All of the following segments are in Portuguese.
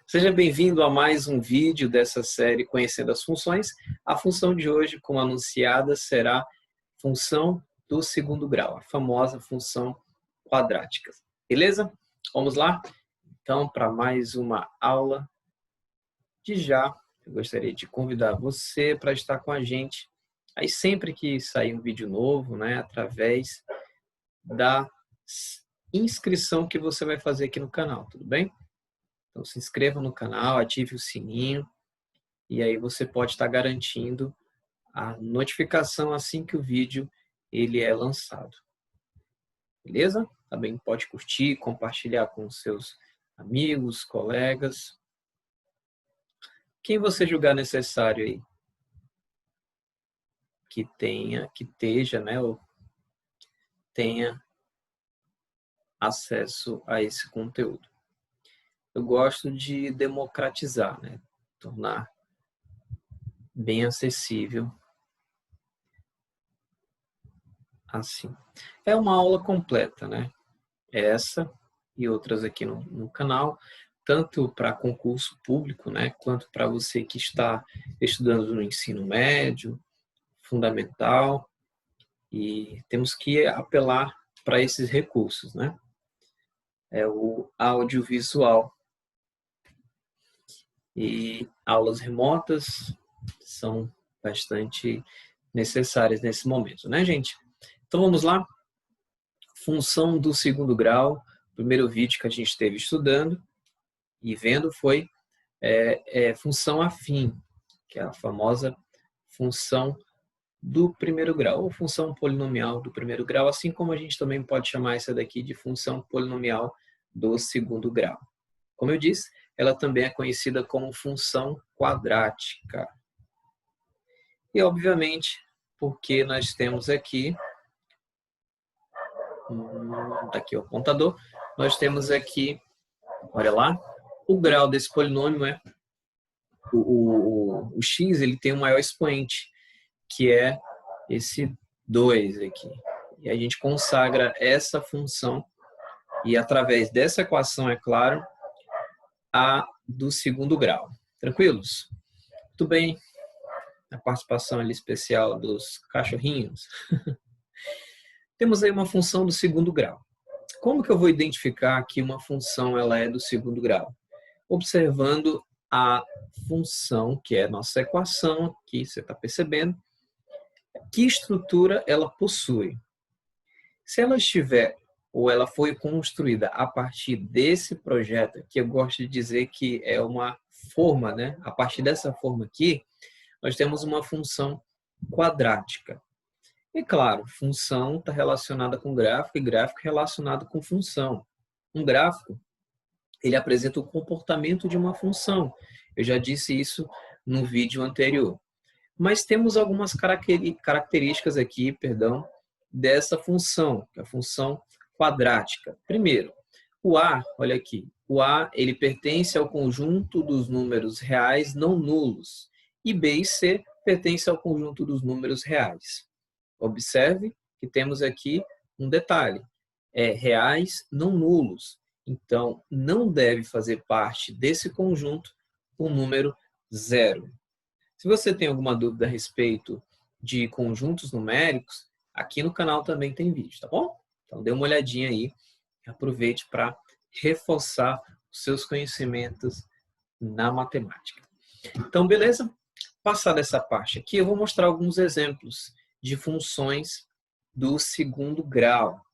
Seja bem-vindo a mais um vídeo dessa série Conhecendo as Funções. A função de hoje, como anunciada, será função do segundo grau, a famosa função quadrática. Beleza? Vamos lá? Então, para mais uma aula, eu gostaria de convidar você para estar com a gente aí sempre que sair um vídeo novo, né, através da inscrição que você vai fazer aqui no canal, tudo bem? Então, se inscreva no canal, ative o sininho e aí você pode estar garantindo a notificação assim que o vídeo ele é lançado. Beleza? Também pode curtir, compartilhar com seus amigos, colegas. Quem você julgar necessário aí que esteja, né, ou tenha acesso a esse conteúdo. Eu gosto de democratizar, né? Tornar bem acessível assim. É uma aula completa, né? Essa e outras aqui no canal, tanto para concurso público, né? Quanto para você que está estudando no ensino médio, fundamental, e temos que apelar para esses recursos, né? É o audiovisual. E aulas remotas são bastante necessárias nesse momento, né, gente? Então vamos lá. Função do segundo grau. O primeiro vídeo que a gente esteve estudando e vendo foi função afim, que é a famosa função do primeiro grau, ou função polinomial do primeiro grau, assim como a gente também pode chamar essa daqui de função polinomial do segundo grau. Como eu disse, ela também é conhecida como função quadrática. E, obviamente, porque nós temos aqui, tá aqui o apontador, nós temos aqui, olha lá, o grau desse polinômio é, o x ele tem um maior expoente, que é esse 2 aqui. E a gente consagra essa função, e através dessa equação, é claro, a do segundo grau. Tranquilos? Muito bem. A participação ali especial dos cachorrinhos. Temos aí uma função do segundo grau. Como que eu vou identificar que uma função ela é do segundo grau? Observando a função, que é a nossa equação, aqui você está percebendo, que estrutura ela possui. Se ela estiver, ou ela foi construída a partir desse projeto, que eu gosto de dizer que é uma forma, né? A partir dessa forma aqui, nós temos uma função quadrática. E claro, função está relacionada com gráfico e gráfico relacionado com função. Um gráfico, ele apresenta o comportamento de uma função. Eu já disse isso no vídeo anterior. Mas temos algumas características aqui, dessa função, que é a função quadrática. Primeiro, o A, olha aqui, o A ele pertence ao conjunto dos números reais não nulos. E B e C pertencem ao conjunto dos números reais. Observe que temos aqui um detalhe, reais não nulos. Então, não deve fazer parte desse conjunto o número 0. Se você tem alguma dúvida a respeito de conjuntos numéricos, aqui no canal também tem vídeo, tá bom? Então, dê uma olhadinha aí e aproveite para reforçar os seus conhecimentos na matemática. Então, beleza? Passada essa parte aqui, eu vou mostrar alguns exemplos de funções do segundo grau.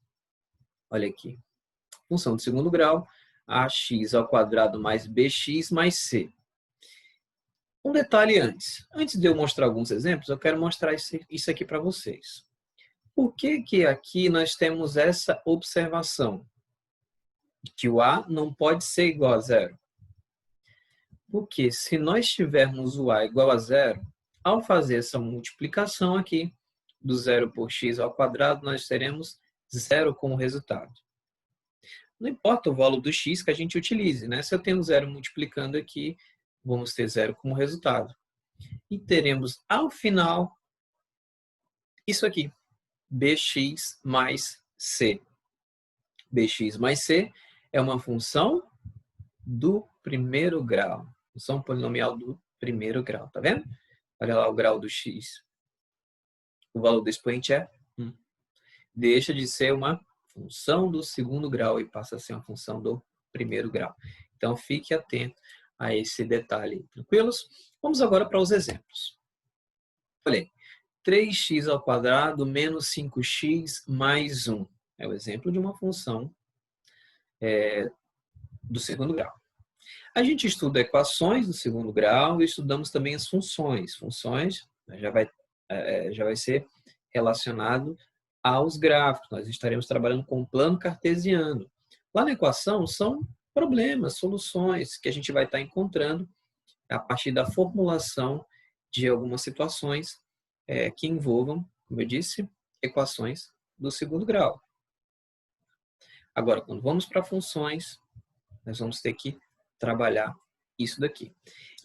Olha aqui. Função do segundo grau, ax ao quadrado mais bx mais c. Um detalhe antes. Antes de eu mostrar alguns exemplos, eu quero mostrar isso aqui para vocês. Por que que aqui nós temos essa observação? Que o a não pode ser igual a zero. Porque se nós tivermos o a igual a zero, ao fazer essa multiplicação aqui, do zero por x ao quadrado, nós teremos zero como resultado. Não importa o valor do x que a gente utilize, né? Se eu tenho zero multiplicando aqui, vamos ter zero como resultado. E teremos, ao final, isso aqui, bx mais c. Bx mais c é uma função do primeiro grau. Função polinomial do primeiro grau, tá vendo? Olha lá o grau do x. O valor do expoente é 1. Deixa de ser uma função do segundo grau e passa a ser uma função do primeiro grau. Então, fique atento a esse detalhe. Tranquilos? Vamos agora para os exemplos. Olha aí. 3x ao quadrado menos 5x mais 1. É o exemplo de uma função do segundo grau. A gente estuda equações do segundo grau e estudamos também as funções. Funções já vai ser relacionado aos gráficos. Nós estaremos trabalhando com o plano cartesiano. Lá na equação são problemas, soluções que a gente vai estar encontrando a partir da formulação de algumas situações que envolvam, como eu disse, equações do segundo grau. Agora, quando vamos para funções, nós vamos ter que trabalhar isso daqui.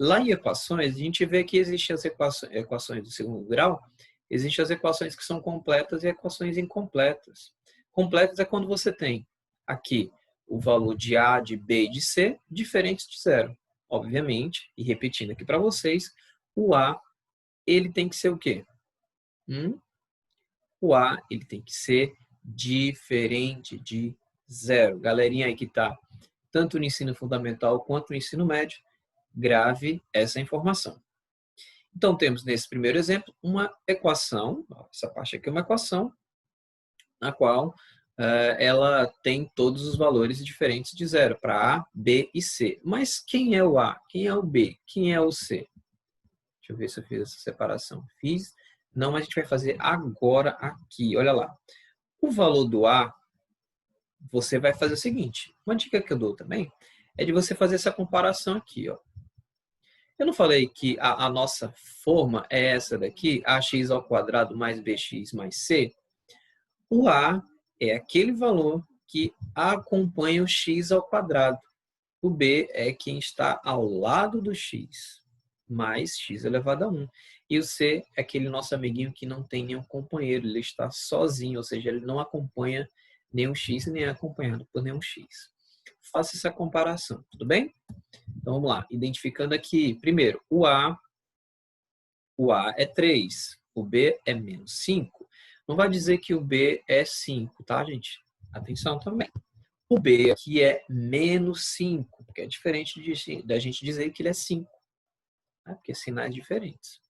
Lá em equações, a gente vê que existem as equações do segundo grau, existem as equações que são completas e equações incompletas. Completas é quando você tem aqui o valor de A, de B e de C diferentes de zero. Obviamente, e repetindo aqui para vocês, o A ele tem que ser o quê? O A ele tem que ser diferente de zero. Galerinha aí que está tanto no ensino fundamental quanto no ensino médio, grave essa informação. Então, temos nesse primeiro exemplo uma equação, essa parte aqui é uma equação, na qual ela tem todos os valores diferentes de zero, para A, B e C. Mas quem é o A? Quem é o B? Quem é o C? Deixa eu ver se eu fiz essa separação. Fiz. Não, mas a gente vai fazer agora aqui. Olha lá. O valor do A, você vai fazer o seguinte. Uma dica que eu dou também é de você fazer essa comparação aqui. Ó. Eu não falei que a nossa forma é essa daqui, ax ao quadrado mais bx mais c? O A é aquele valor que acompanha o x ao quadrado. O B é quem está ao lado do x, mais x elevado a 1. E o C é aquele nosso amiguinho que não tem nenhum companheiro, ele está sozinho, ou seja, ele não acompanha nenhum x nem é acompanhado por nenhum x. Faça essa comparação, tudo bem? Então vamos lá, identificando aqui, primeiro, o A é 3, o B é menos 5. Não vai dizer que o B é 5, tá, gente? Atenção também. O B aqui é menos 5, porque é diferente da gente dizer que ele é 5, né? Porque sinais diferentes.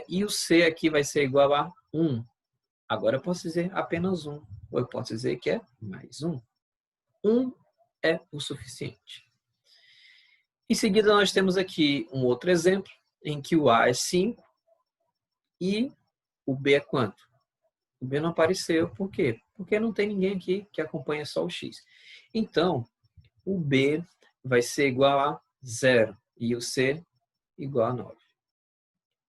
E o C aqui vai ser igual a 1. Agora eu posso dizer apenas 1, ou eu posso dizer que é mais 1. 1 é o suficiente. Em seguida, nós temos aqui um outro exemplo, em que o A é 5 e o B é quanto? O B não apareceu, por quê? Porque não tem ninguém aqui que acompanha só o X. Então, o B vai ser igual a 0 e o C igual a 9.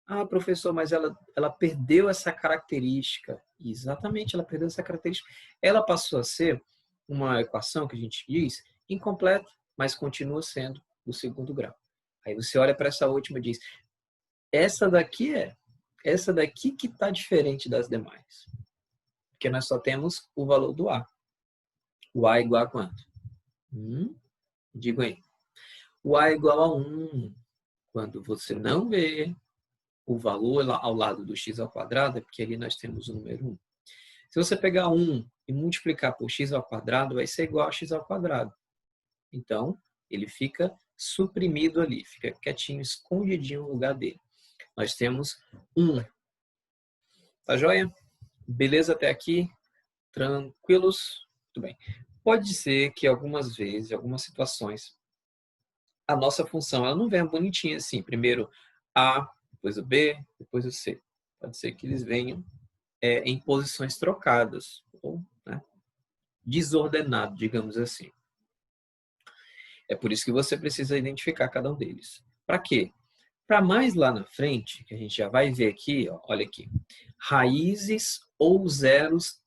Ah, professor, mas ela perdeu essa característica. Exatamente, ela perdeu essa característica. Ela passou a ser uma equação que a gente diz incompleta, mas continua sendo do segundo grau. Aí você olha para essa última e diz, essa daqui que está diferente das demais. Porque nós só temos o valor do A. O A é igual a quanto? Digo aí. O A é igual a 1. Quando você não vê o valor ao lado do x ao quadrado, é porque ali nós temos o número 1. Se você pegar 1 e multiplicar por x ao quadrado, vai ser igual a x ao quadrado. Então, ele fica suprimido ali, fica quietinho, escondidinho no lugar dele. Nós temos 1. Tá joia? Beleza até aqui? Tranquilos? Muito bem. Pode ser que algumas vezes, em algumas situações, a nossa função ela não venha bonitinha assim. Primeiro A, depois o B, depois o C. Pode ser que eles venham em posições trocadas, ou desordenado, digamos assim. É por isso que você precisa identificar cada um deles. Para quê? Para mais lá na frente, que a gente já vai ver aqui, ó, olha aqui, raízes ou zeros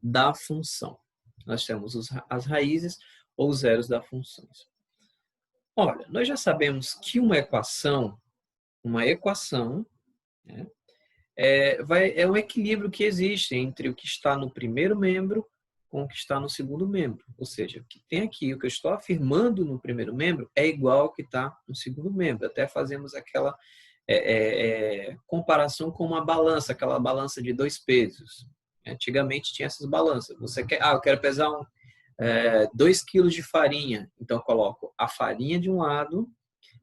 da função. Nós temos as raízes ou zeros das funções. Olha, nós já sabemos que uma equação, né, é um equilíbrio que existe entre o que está no primeiro membro com o que está no segundo membro. Ou seja, o que tem aqui, o que eu estou afirmando no primeiro membro é igual ao que está no segundo membro. Até fazemos aquela comparação com uma balança, aquela balança de 2 pesos. Antigamente tinha essas balanças. Você quer, eu quero pesar 2 quilos de farinha. Então eu coloco a farinha de um lado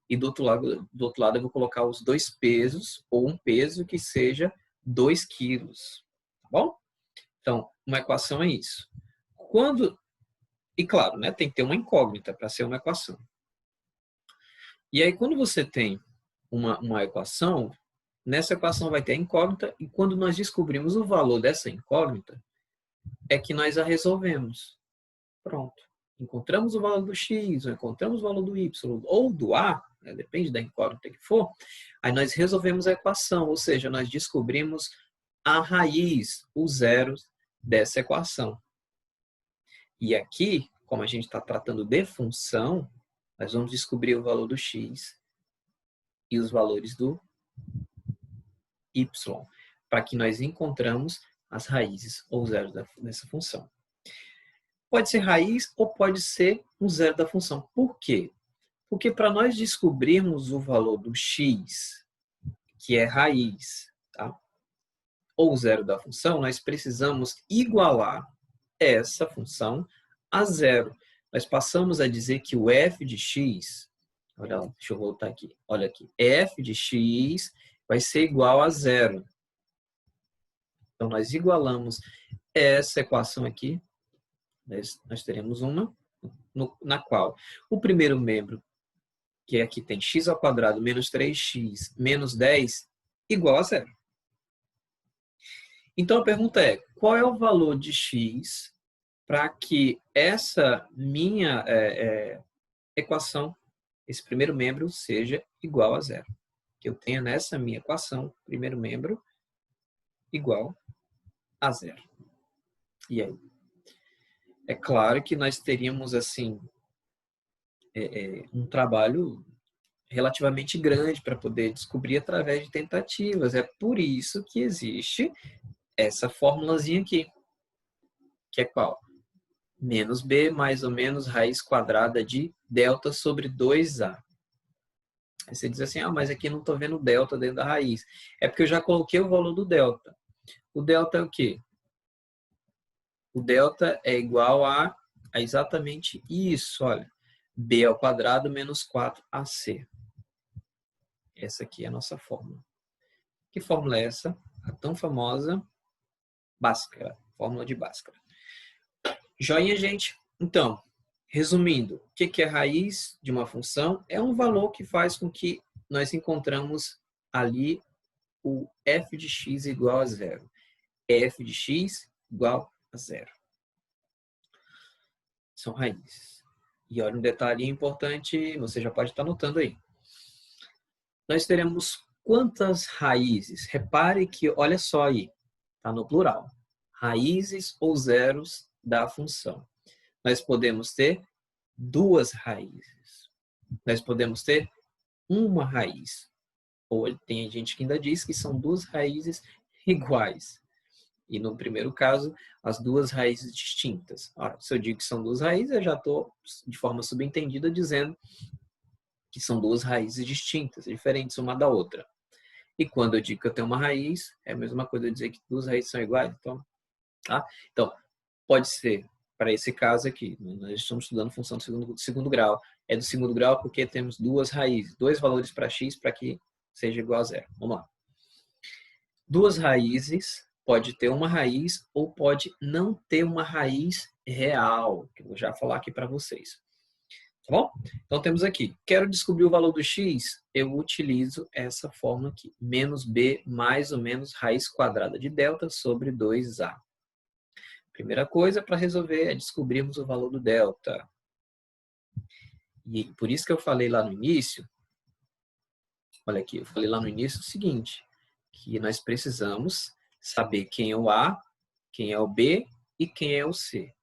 e do outro lado eu vou colocar os 2 pesos, ou um peso que seja 2 quilos. Tá bom? Então, uma equação é isso. E claro, né, tem que ter uma incógnita para ser uma equação. E aí, quando você tem uma equação, nessa equação vai ter a incógnita, e quando nós descobrimos o valor dessa incógnita, é que nós a resolvemos. Pronto. Encontramos o valor do x, ou encontramos o valor do y, ou do a, né, depende da incógnita que for, aí nós resolvemos a equação, ou seja, nós descobrimos a raiz, os zeros dessa equação. E aqui, como a gente está tratando de função, nós vamos descobrir o valor do x e os valores do y, para que nós encontramos as raízes ou zeros dessa função. Pode ser raiz ou pode ser um zero da função. Por quê? Porque para nós descobrirmos o valor do x, que é raiz, tá? Ou zero da função, nós precisamos igualar essa função a zero. Nós passamos a dizer que o f de x, olha lá, deixa eu voltar aqui, olha aqui, f de x vai ser igual a zero. Então, nós igualamos essa equação aqui, nós teremos uma na qual o primeiro membro, que aqui tem x ao quadrado menos 3x menos 10, igual a zero. Então, a pergunta é, qual é o valor de x para que essa minha equação, esse primeiro membro, seja igual a zero? Que eu tenha nessa minha equação, primeiro membro igual a zero. E aí? É claro que nós teríamos, assim, um trabalho relativamente grande para poder descobrir através de tentativas. É por isso que existe essa formulazinha aqui, que é qual? Menos b mais ou menos raiz quadrada de delta sobre 2a. Aí você diz assim, mas aqui não estou vendo delta dentro da raiz. É porque eu já coloquei o valor do delta. O delta é o quê? O delta é igual a exatamente isso, olha. B ao quadrado menos 4ac. Essa aqui é a nossa fórmula. Que fórmula é essa? A tão famosa Bhaskara, fórmula de Bhaskara. Joinha, gente? Então, resumindo, o que é raiz de uma função? É um valor que faz com que nós encontramos ali o f de x igual a zero. F de x igual a zero. São raízes. E olha um detalhe importante, você já pode estar anotando aí. Nós teremos quantas raízes? Repare que, olha só aí, está no plural. Raízes ou zeros da função. Nós podemos ter 2 raízes. Nós podemos ter uma raiz. Ou tem gente que ainda diz que são 2 raízes iguais. E no primeiro caso, as 2 raízes distintas. Ora, se eu digo que são 2 raízes, eu já estou, de forma subentendida, dizendo que são 2 raízes distintas, diferentes uma da outra. E quando eu digo que eu tenho uma raiz, é a mesma coisa eu dizer que 2 raízes são iguais. Então, tá? Então, pode ser, para esse caso aqui, nós estamos estudando função do segundo grau. É do segundo grau porque temos 2 raízes, 2 valores para x para que seja igual a zero. Vamos lá. 2 raízes, pode ter uma raiz ou pode não ter uma raiz real, que eu vou já falar aqui para vocês. Tá bom? Então temos aqui, quero descobrir o valor do x, eu utilizo essa fórmula aqui, menos b mais ou menos raiz quadrada de delta sobre 2a. Primeira coisa para resolver é descobrirmos o valor do delta. E por isso que eu falei lá no início, olha aqui, eu falei lá no início o seguinte, que nós precisamos saber quem é o A, quem é o B e quem é o C.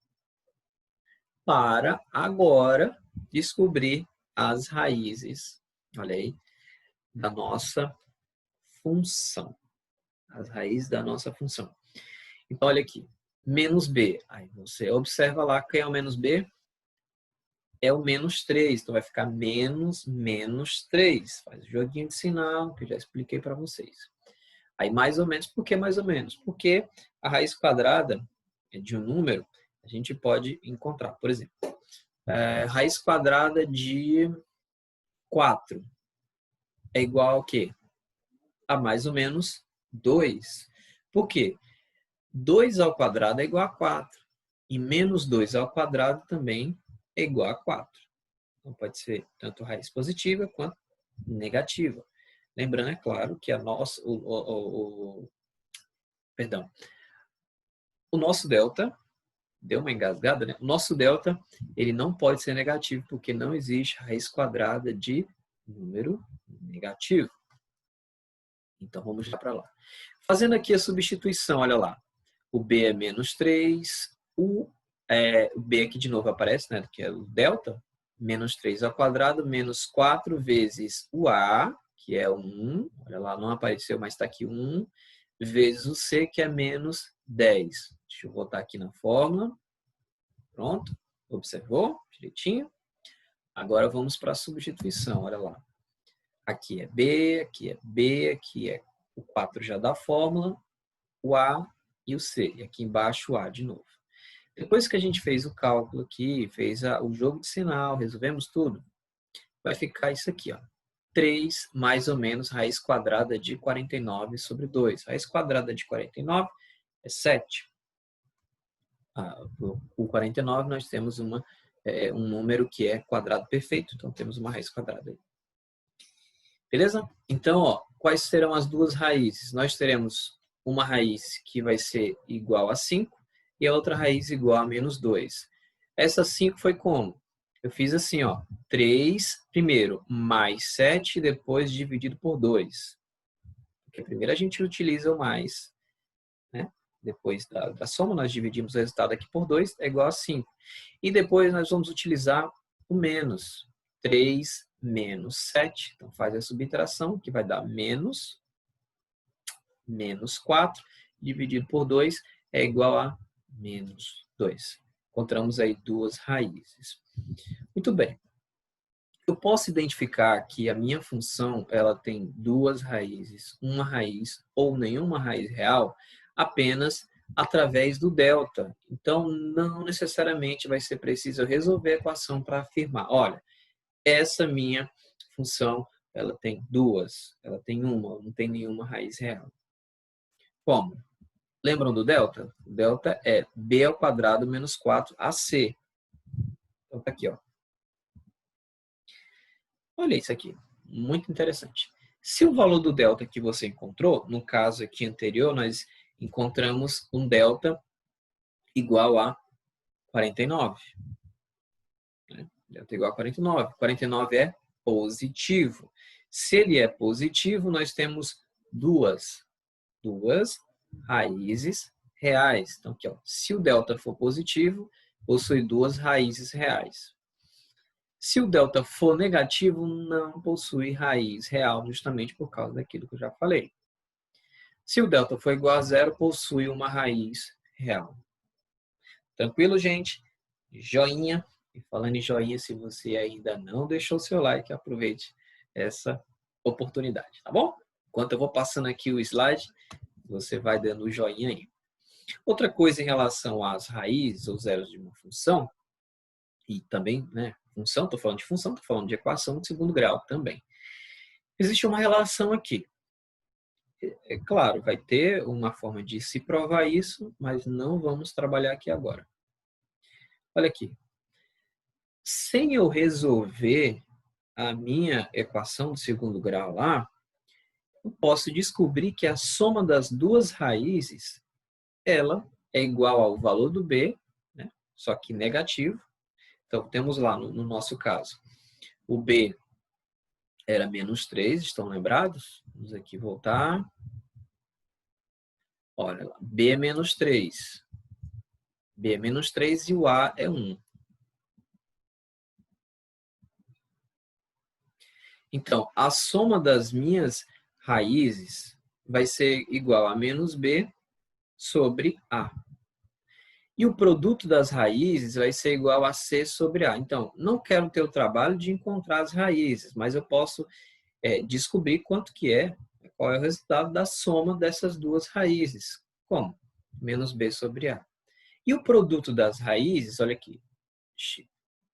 Para agora descobrir as raízes, olha aí, da nossa função. As raízes da nossa função. Então, olha aqui, menos b. Aí você observa lá que é o menos b, é o menos 3. Então vai ficar menos 3. Faz o joguinho de sinal que eu já expliquei para vocês. Aí mais ou menos, por que mais ou menos? Porque a raiz quadrada de um número a gente pode encontrar. Por exemplo, raiz quadrada de 4 é igual ao quê? A mais ou menos 2. Por quê? 2 ao quadrado é igual a 4. E menos 2 ao quadrado também é igual a 4. Então pode ser tanto raiz positiva quanto negativa. Lembrando, é claro, que a nossa, perdão, o nosso delta, deu uma engasgada, né? O nosso delta, ele não pode ser negativo, porque não existe raiz quadrada de número negativo. Então vamos lá para lá. Fazendo aqui a substituição, olha lá. O b é menos 3, o b aqui de novo aparece, né? Que é o delta, menos 3 ao quadrado, menos 4 vezes o a, que é 1, olha lá, não apareceu, mas está aqui 1, vezes o c, que é menos 10. Deixa eu voltar aqui na fórmula. Pronto, observou direitinho? Agora vamos para a substituição, olha lá. Aqui é b, aqui é b, aqui é o 4 já da fórmula, o a e o c. E aqui embaixo o a de novo. Depois que a gente fez o cálculo aqui, fez o jogo de sinal, resolvemos tudo, vai ficar isso aqui, ó. 3 mais ou menos raiz quadrada de 49 sobre 2. Raiz quadrada de 49 é 7. O 49 nós temos um número que é quadrado perfeito, então temos uma raiz quadrada aí. Beleza? Então, ó, quais serão as duas raízes? Nós teremos uma raiz que vai ser igual a 5 e a outra raiz igual a menos 2. Essa 5 foi como? Eu fiz assim, ó, 3 primeiro mais 7 depois dividido por 2. Porque primeiro a gente utiliza o mais, né? Depois da soma nós dividimos o resultado aqui por 2, é igual a 5. E depois nós vamos utilizar o menos. 3 menos 7, então faz a subtração, que vai dar menos 4, dividido por 2 é igual a menos 2. Encontramos aí duas raízes. Muito bem. Eu posso identificar que a minha função ela tem duas raízes, uma raiz ou nenhuma raiz real, apenas através do delta. Então, não necessariamente vai ser preciso eu resolver a equação para afirmar, olha, essa minha função, ela tem duas, ela tem uma, não tem nenhuma raiz real. Como? Lembram do delta? O delta é b ao quadrado menos 4ac. Então tá aqui, ó. Olha isso aqui, muito interessante. Se o valor do delta que você encontrou, no caso aqui anterior, nós encontramos um delta igual a 49. Né? Delta igual a 49. 49 é positivo. Se ele é positivo, nós temos duas raízes reais. Então, aqui, ó, se o delta for positivo, possui duas raízes reais. Se o delta for negativo, não possui raiz real, justamente por causa daquilo que eu já falei. Se o delta for igual a zero, possui uma raiz real. Tranquilo, gente? Joinha. E falando em joinha, se você ainda não deixou seu like, aproveite essa oportunidade, tá bom? Enquanto eu vou passando aqui o slide, você vai dando o joinha aí. Outra coisa em relação às raízes ou zeros de uma função, e também, né, função, estou falando de função, estou falando de equação de segundo grau também. Existe uma relação aqui. É claro, vai ter uma forma de se provar isso, mas não vamos trabalhar aqui agora. Olha aqui. Sem eu resolver a minha equação de segundo grau lá, eu posso descobrir que a soma das duas raízes, ela é igual ao valor do b, né, só que negativo. Então, temos lá, no nosso caso, o b era menos 3, estão lembrados? Vamos aqui voltar. Olha lá, b é menos 3. B é menos 3 e o a é 1. Então, a soma das minhas raízes vai ser igual a menos b sobre a. E o produto das raízes vai ser igual a C sobre A. Então, não quero ter o trabalho de encontrar as raízes, mas eu posso descobrir quanto que qual é o resultado da soma dessas duas raízes. Como? Menos B sobre A. E o produto das raízes, olha aqui.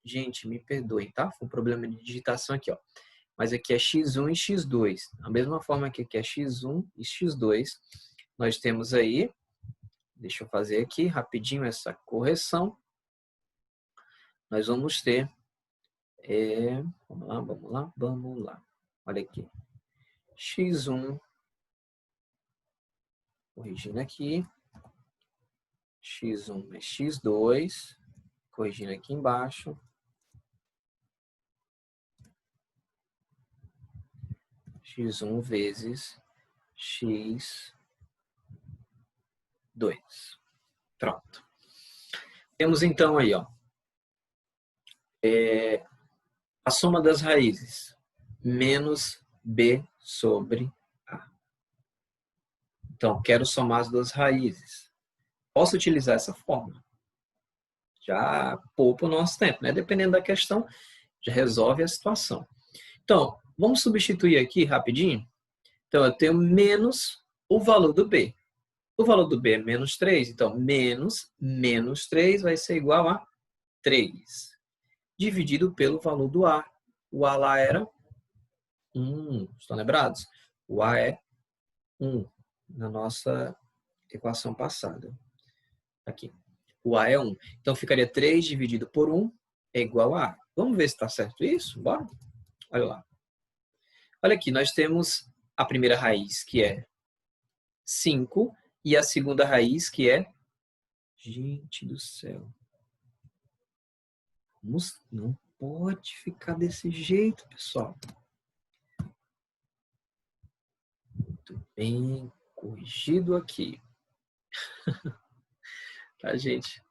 Gente, me perdoem, tá? Foi um problema de digitação aqui, ó. Mas aqui é x1 e x2. Da mesma forma que aqui é x1 e x2, nós temos aí, deixa eu fazer aqui rapidinho essa correção. Nós vamos ter, vamos lá. Olha aqui, x1, corrigindo aqui, x1 é x2, corrigindo aqui embaixo, x1 vezes x2. Pronto. Temos então aí, ó, a soma das raízes, menos B sobre A. Então, quero somar as duas raízes. Posso utilizar essa fórmula. Já poupa o nosso tempo, né? Dependendo da questão, já resolve a situação. Então, vamos substituir aqui rapidinho. Então, eu tenho menos o valor do B. O valor do B é menos 3, então menos 3 vai ser igual a 3. Dividido pelo valor do A. O A lá era 1. Estão lembrados? O A é 1 na nossa equação passada. Aqui. O A é 1. Então, ficaria 3 dividido por 1 é igual a A. Vamos ver se está certo isso? Bora? Olha lá. Olha aqui, nós temos a primeira raiz, que é 5, e a segunda raiz, que é... Gente do céu. Não pode ficar desse jeito, pessoal. Muito bem, corrigido aqui. Tá, gente?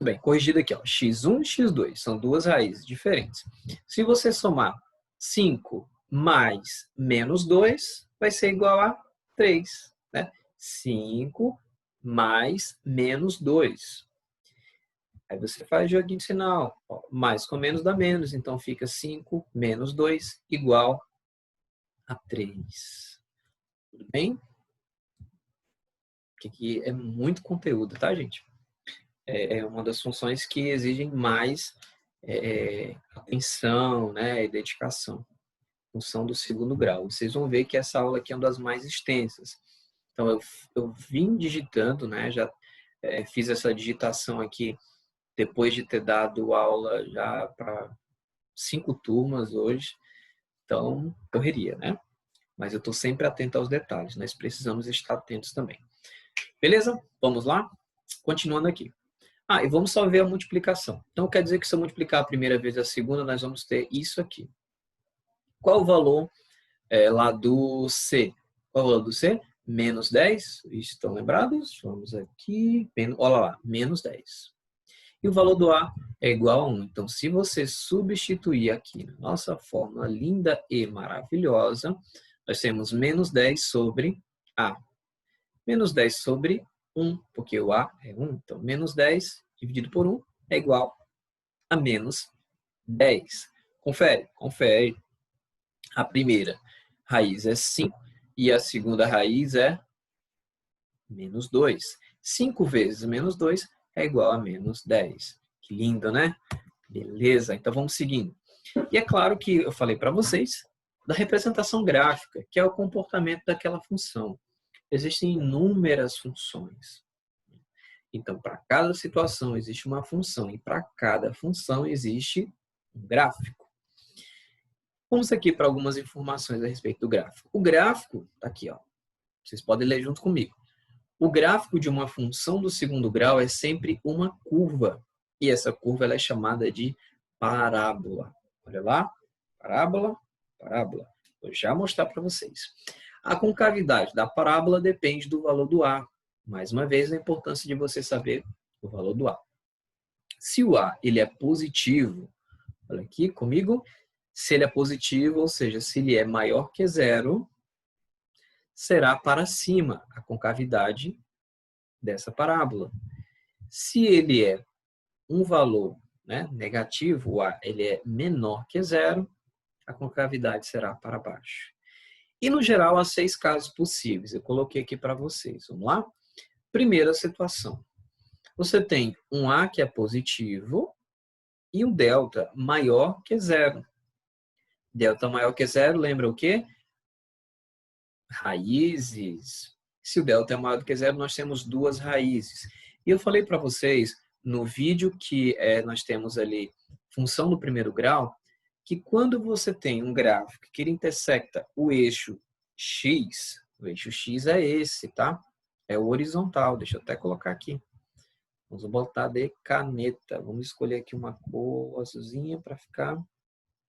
Bem, corrigido aqui, ó. x1 e x2 são duas raízes diferentes. Se você somar 5 mais menos 2, vai ser igual a 3, né? 5 mais menos 2. Aí você faz joguinho de sinal. Ó, mais com menos dá menos, então fica 5 menos 2 igual a 3. Tudo bem? Porque aqui é muito conteúdo, tá, gente? É uma das funções que exigem mais atenção, né, e dedicação. Função do segundo grau. Vocês vão ver que essa aula aqui é uma das mais extensas. Então, eu vim digitando, né, já fiz essa digitação aqui depois de ter dado aula já para 5 turmas hoje. Então, correria, né? Mas eu estou sempre atento aos detalhes. Nós precisamos estar atentos também. Beleza? Vamos lá? Continuando aqui. E vamos só ver a multiplicação. Então, quer dizer que se eu multiplicar a primeira vez a segunda, nós vamos ter isso aqui. Qual o valor lá do C? Qual o valor do C? Menos 10. Estão lembrados? Vamos aqui. Olha lá, menos 10. E o valor do A é igual a 1. Então, se você substituir aqui na nossa fórmula linda e maravilhosa, nós temos menos 10 sobre A. Menos 10 sobre 1, porque o A é 1. Então, menos 10 dividido por 1 é igual a menos 10. Confere. A primeira raiz é 5 e a segunda raiz é menos 2. 5 vezes menos 2 é igual a menos 10. Que lindo, né? Beleza, então vamos seguindo. E é claro que eu falei para vocês da representação gráfica, que é o comportamento daquela função. Existem inúmeras funções. Então, para cada situação existe uma função e para cada função existe um gráfico. Vamos aqui para algumas informações a respeito do gráfico. O gráfico, está aqui, ó. Vocês podem ler junto comigo. O gráfico de uma função do segundo grau é sempre uma curva. E essa curva ela é chamada de parábola. Olha lá, parábola. Vou já mostrar para vocês. A concavidade da parábola depende do valor do A. Mais uma vez, a importância de você saber o valor do A. Se o A ele é positivo, olha aqui comigo, se ele é positivo, ou seja, se ele é maior que 0, será para cima a concavidade dessa parábola. Se ele é um valor, né, negativo, o A ele é menor que zero, a concavidade será para baixo. E, no geral, há 6 casos possíveis. Eu coloquei aqui para vocês. Vamos lá? Primeira situação. Você tem um A que é positivo e um delta maior que zero. Delta maior que zero, lembra o quê? Raízes. Se o delta é maior do que zero, nós temos duas raízes. E eu falei para vocês, no vídeo que nós temos ali, função do primeiro grau, que quando você tem um gráfico que ele intersecta o eixo X, o eixo X é esse, tá? É o horizontal, deixa eu até colocar aqui. Vamos botar de caneta. Vamos escolher aqui uma cor azulzinha para ficar...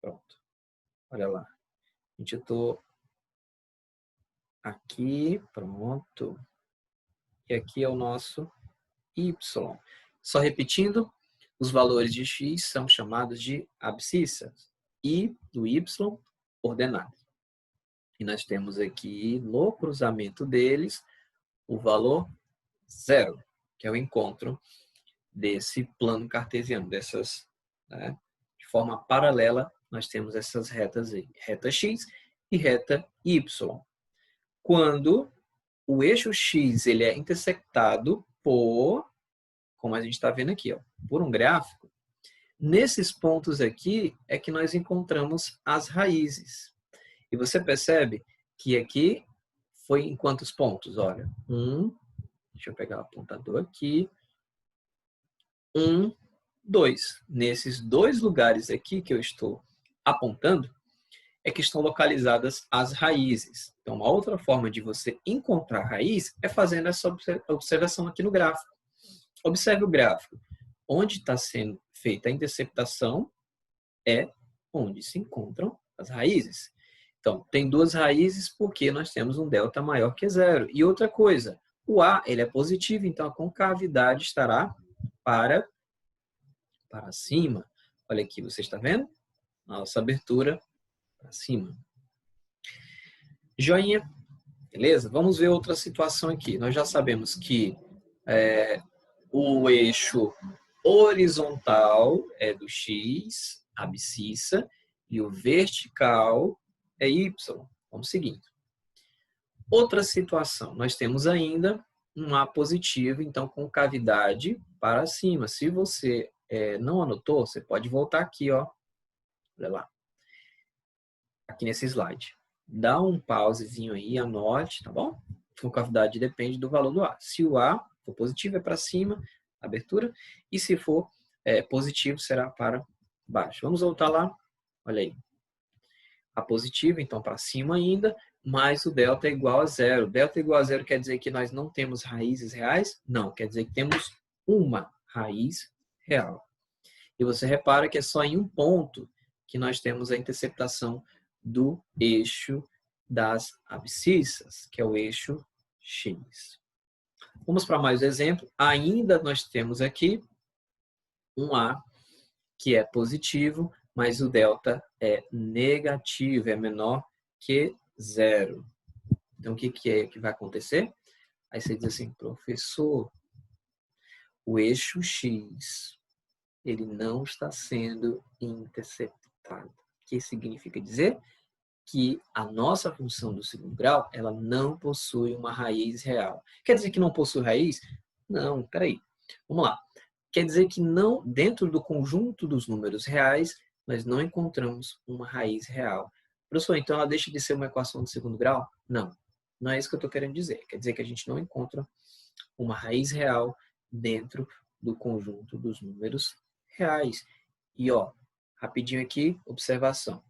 Pronto. Olha lá. Gente, eu estou aqui, pronto. E aqui é o nosso Y. Só repetindo, os valores de X são chamados de abscissas e do Y, ordenadas. E nós temos aqui, no cruzamento deles, o valor 0, que é o encontro desse plano cartesiano, dessas, né, de forma paralela, nós temos essas retas aí, reta X e reta Y. Quando o eixo X ele é intersectado por, como a gente está vendo aqui, ó, por um gráfico, nesses pontos aqui é que nós encontramos as raízes. E você percebe que aqui foi em quantos pontos? Olha, deixa eu pegar o apontador aqui, 2. Nesses 2 lugares aqui que eu estou apontando, é que estão localizadas as raízes. Então, uma outra forma de você encontrar a raiz é fazendo essa observação aqui no gráfico. Observe o gráfico. Onde está sendo feita a interceptação é onde se encontram as raízes. Então, tem 2 raízes porque nós temos um delta maior que 0. E outra coisa, o A ele é positivo, então a concavidade estará para cima. Olha aqui, você está vendo? Nossa abertura para cima. Joinha. Beleza? Vamos ver outra situação aqui. Nós já sabemos que o eixo horizontal é do X, abscissa, e o vertical é Y. Vamos seguindo. Outra situação. Nós temos ainda um A positivo, então com cavidade para cima. Se você não anotou, você pode voltar aqui, ó. Olha lá. Aqui nesse slide. Dá um pausezinho aí, anote, tá bom? Concavidade depende do valor do A. Se o A for positivo, é para cima, abertura. E se for positivo, será para baixo. Vamos voltar lá. Olha aí. A positivo, então para cima ainda, mas o delta é igual a 0. Delta igual a 0 quer dizer que nós não temos raízes reais? Não, quer dizer que temos uma raiz real. E você repara que é só em um ponto que nós temos a interceptação do eixo das abscissas, que é o eixo X. Vamos para mais um exemplo. Ainda nós temos aqui um A que é positivo, mas o delta é negativo, é menor que 0. Então, o que é que vai acontecer? Aí você diz assim, professor, o eixo X, ele não está sendo interceptado. O que significa dizer? Que a nossa função do segundo grau, ela não possui uma raiz real. Quer dizer que não possui raiz? Não, peraí. Vamos lá. Quer dizer que não, dentro do conjunto dos números reais, nós não encontramos uma raiz real. Professor, então ela deixa de ser uma equação de segundo grau? Não, não é isso que eu estou querendo dizer. Quer dizer que a gente não encontra uma raiz real dentro do conjunto dos números reais. E, ó, rapidinho aqui, observação.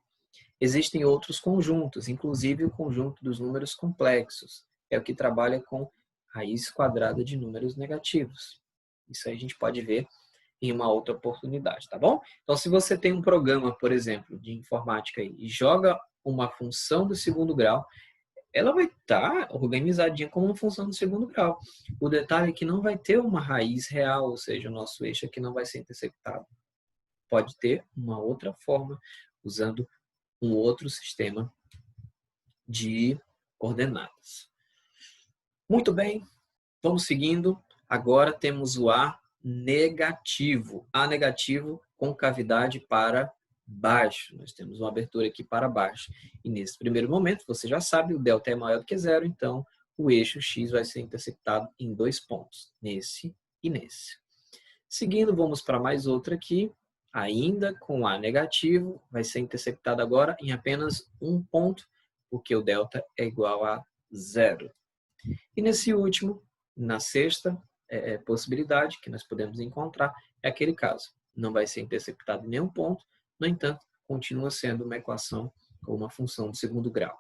Existem outros conjuntos, inclusive o conjunto dos números complexos. É o que trabalha com raiz quadrada de números negativos. Isso aí a gente pode ver em uma outra oportunidade, tá bom? Então, se você tem um programa, por exemplo, de informática aí, e joga uma função do segundo grau, ela vai estar organizadinha como uma função do segundo grau. O detalhe é que não vai ter uma raiz real, ou seja, o nosso eixo aqui não vai ser interceptado. Pode ter uma outra forma, usando um outro sistema de coordenadas. Muito bem, vamos seguindo. Agora temos o A negativo. A negativo com cavidade para baixo. Nós temos uma abertura aqui para baixo. E nesse primeiro momento, você já sabe, o delta é maior do que zero, então o eixo x vai ser interceptado em 2 pontos, nesse e nesse. Seguindo, vamos para mais outra aqui, ainda com A negativo, vai ser interceptado agora em apenas um ponto, porque o delta é igual a zero. E nesse último, na sexta possibilidade que nós podemos encontrar, é aquele caso. Não vai ser interceptado em nenhum ponto, no entanto, continua sendo uma equação ou uma função de segundo grau.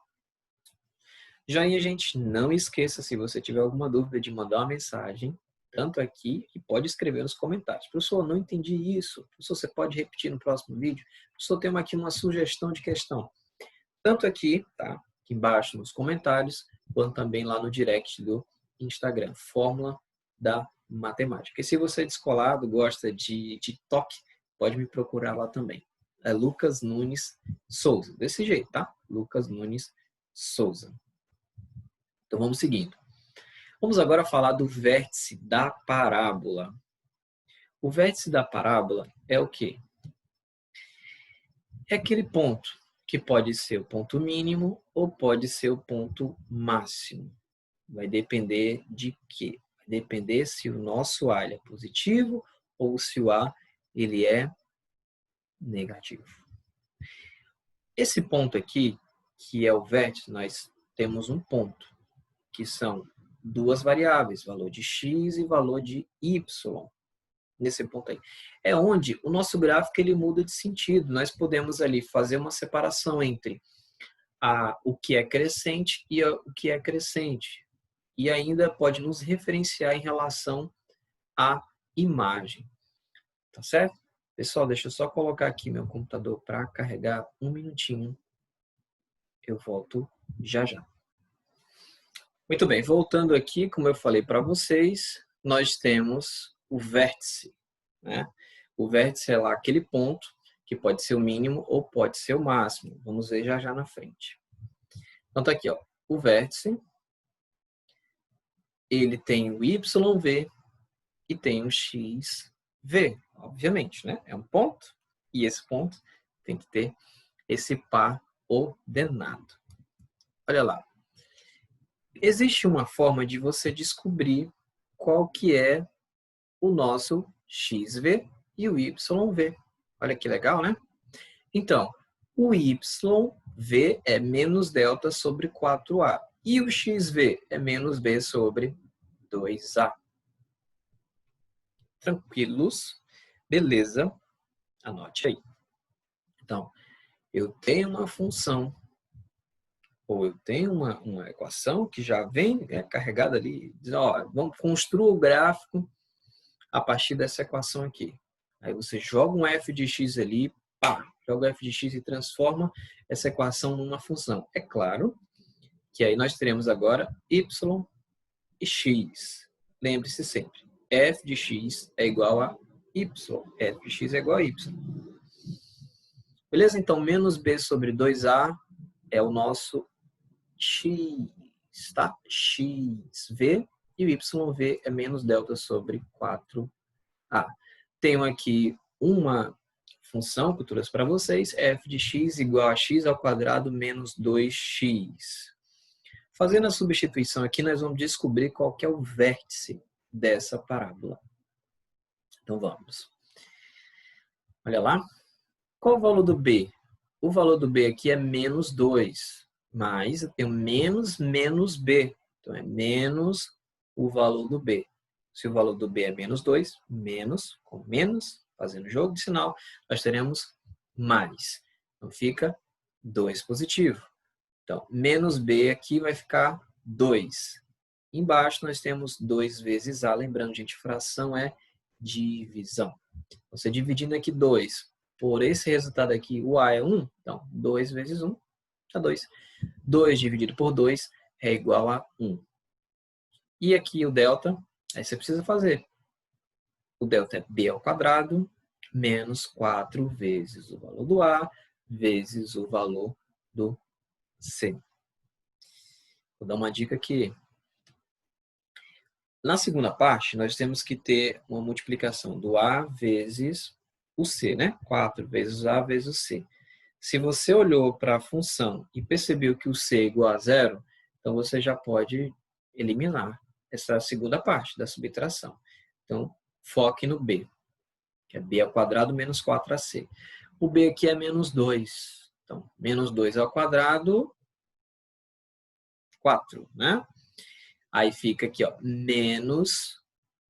Joinha, gente, não esqueça, se você tiver alguma dúvida, de mandar uma mensagem, tanto aqui, e pode escrever nos comentários. Professor, não entendi isso. Professor, você pode repetir no próximo vídeo? Professor, temos aqui uma sugestão de questão. Tanto aqui, tá? Aqui embaixo nos comentários, quanto também lá no direct do Instagram, Fórmula da Matemática. E se você é descolado, gosta de TikTok, pode me procurar lá também. É Lucas Nunes Souza. Desse jeito, tá? Lucas Nunes Souza. Então vamos seguindo. Vamos agora falar do vértice da parábola. O vértice da parábola é o quê? É aquele ponto que pode ser o ponto mínimo ou pode ser o ponto máximo. Vai depender de quê? Vai depender se o nosso A é positivo ou se o A ele é negativo. Esse ponto aqui, que é o vértice, nós temos um ponto, que são duas variáveis, valor de x e valor de y. Nesse ponto aí. É onde o nosso gráfico ele muda de sentido. Nós podemos ali fazer uma separação entre o que é crescente e o que é crescente. E ainda pode nos referenciar em relação à imagem. Tá certo? Pessoal, deixa eu só colocar aqui meu computador para carregar um minutinho. Eu volto já já. Muito bem, voltando aqui, como eu falei para vocês, nós temos o vértice, né? O vértice é lá aquele ponto que pode ser o mínimo ou pode ser o máximo. Vamos ver já já na frente. Então tá aqui, ó, o vértice, ele tem o YV e tem o XV, obviamente, né? É um ponto e esse ponto tem que ter esse par ordenado. Olha lá. Existe uma forma de você descobrir qual que é o nosso XV e o YV. Olha que legal, né? Então, o YV é menos delta sobre 4A. E o XV é menos B sobre 2A. Tranquilos? Beleza? Anote aí. Então, eu tenho uma função, ou eu tenho uma equação que já vem carregada ali. Diz, ó, vamos construir o gráfico a partir dessa equação aqui. Aí você joga um f de x ali, pá, joga f de x e transforma essa equação numa função. É claro que aí nós teremos agora y e x. Lembre-se sempre, f de x é igual a y, f de x é igual a y. Beleza? Então, menos b sobre 2a é o nosso x, tá? xv e o yv é menos delta sobre 4a. Tenho aqui uma função que eu trouxe para vocês, f de x igual a x ao quadrado menos 2x. Fazendo a substituição aqui, nós vamos descobrir qual que é o vértice dessa parábola. Então vamos. Olha lá. Qual o valor do b? O valor do b aqui é menos 2, mas eu tenho menos b. Então é menos o valor do b. Se o valor do b é menos 2, menos, com menos, fazendo jogo de sinal, nós teremos mais. Então fica 2 positivo. Então, menos b aqui vai ficar 2. Embaixo nós temos 2 vezes a. Lembrando, gente, fração é divisão. Você dividindo aqui 2 por esse resultado aqui, o a é 1. Então, 2 vezes 1 dá 2. 2 dividido por 2 é igual a 1. E aqui o delta, aí você precisa fazer. O delta é b ao quadrado menos 4 vezes o valor do a vezes o valor do c. Vou dar uma dica aqui. Na segunda parte, nós temos que ter uma multiplicação do A vezes o C, né? 4 vezes A vezes o C. Se você olhou para a função e percebeu que o C é igual a zero, então você já pode eliminar essa segunda parte da subtração. Então, foque no B, que é B ao quadrado menos 4AC. O B aqui é menos 2. Então, menos 2 ao quadrado, 4, né? Aí fica aqui, ó, menos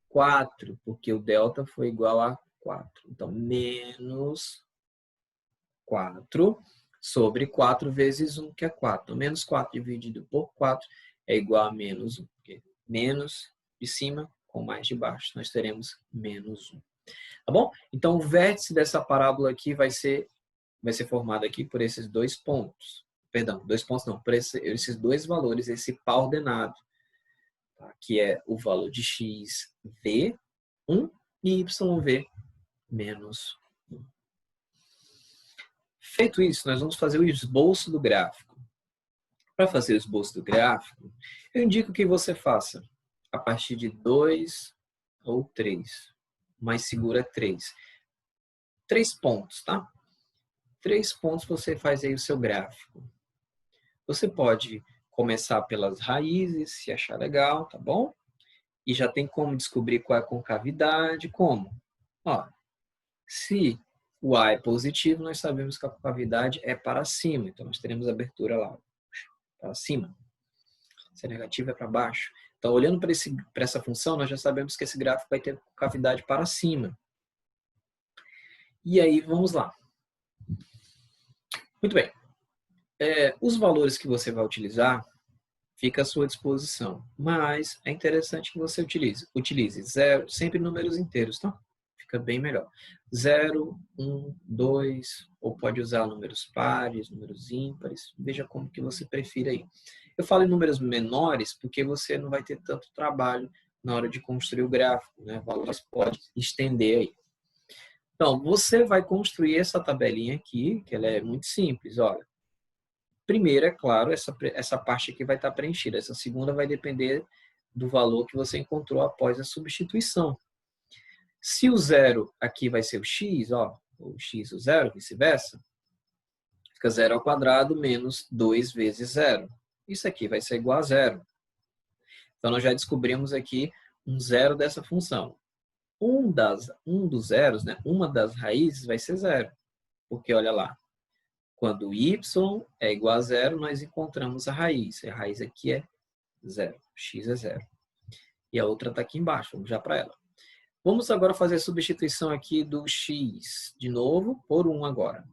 4, porque o delta foi igual a 4. Então, menos 4 sobre 4 vezes 1, que é 4. Então, menos 4 dividido por 4 é igual a menos 1. Porque menos de cima com mais de baixo, nós teremos menos 1. Tá bom? Então, o vértice dessa parábola aqui vai ser formado aqui por esses dois pontos. Perdão, dois pontos não, por esses dois valores, esse par ordenado, tá? Que é o valor de x, v, 1 e yv, menos 1. Feito isso, nós vamos fazer o esboço do gráfico. Para fazer o esboço do gráfico, eu indico que você faça a partir de 2 ou 3, mais segura 3. 3 pontos, tá? 3 pontos você faz aí o seu gráfico. Você pode começar pelas raízes, se achar legal, tá bom? E já tem como descobrir qual é a concavidade, como? Ó, se o A é positivo, nós sabemos que a concavidade é para cima, então nós teremos abertura lá, para cima. Se é negativo, é para baixo. Então, olhando para essa função, nós já sabemos que esse gráfico vai ter concavidade para cima. E aí, vamos lá. Muito bem. Os valores que você vai utilizar, fica à sua disposição. Mas é interessante que você utilize zero, sempre números inteiros, tá? Fica bem melhor. 0, 1, 2, ou pode usar números pares, números ímpares. Veja como que você prefere aí. Eu falo em números menores porque você não vai ter tanto trabalho na hora de construir o gráfico, né? Valores pode estender aí. Então, você vai construir essa tabelinha aqui, que ela é muito simples, olha. Primeiro, é claro, essa parte aqui vai estar preenchida. Essa segunda vai depender do valor que você encontrou após a substituição. Se o zero aqui vai ser o x, ó, o x o zero, vice-versa, fica 0 ao quadrado menos 2 vezes 0. Isso aqui vai ser igual a zero. Então, nós já descobrimos aqui um zero dessa função. Um dos zeros, né, uma das raízes vai ser zero. Porque, olha lá, quando y é igual a zero, nós encontramos a raiz. A raiz aqui é zero. X é zero. E a outra está aqui embaixo. Vamos já para ela. Vamos agora fazer a substituição aqui do x, de novo, por 1 agora.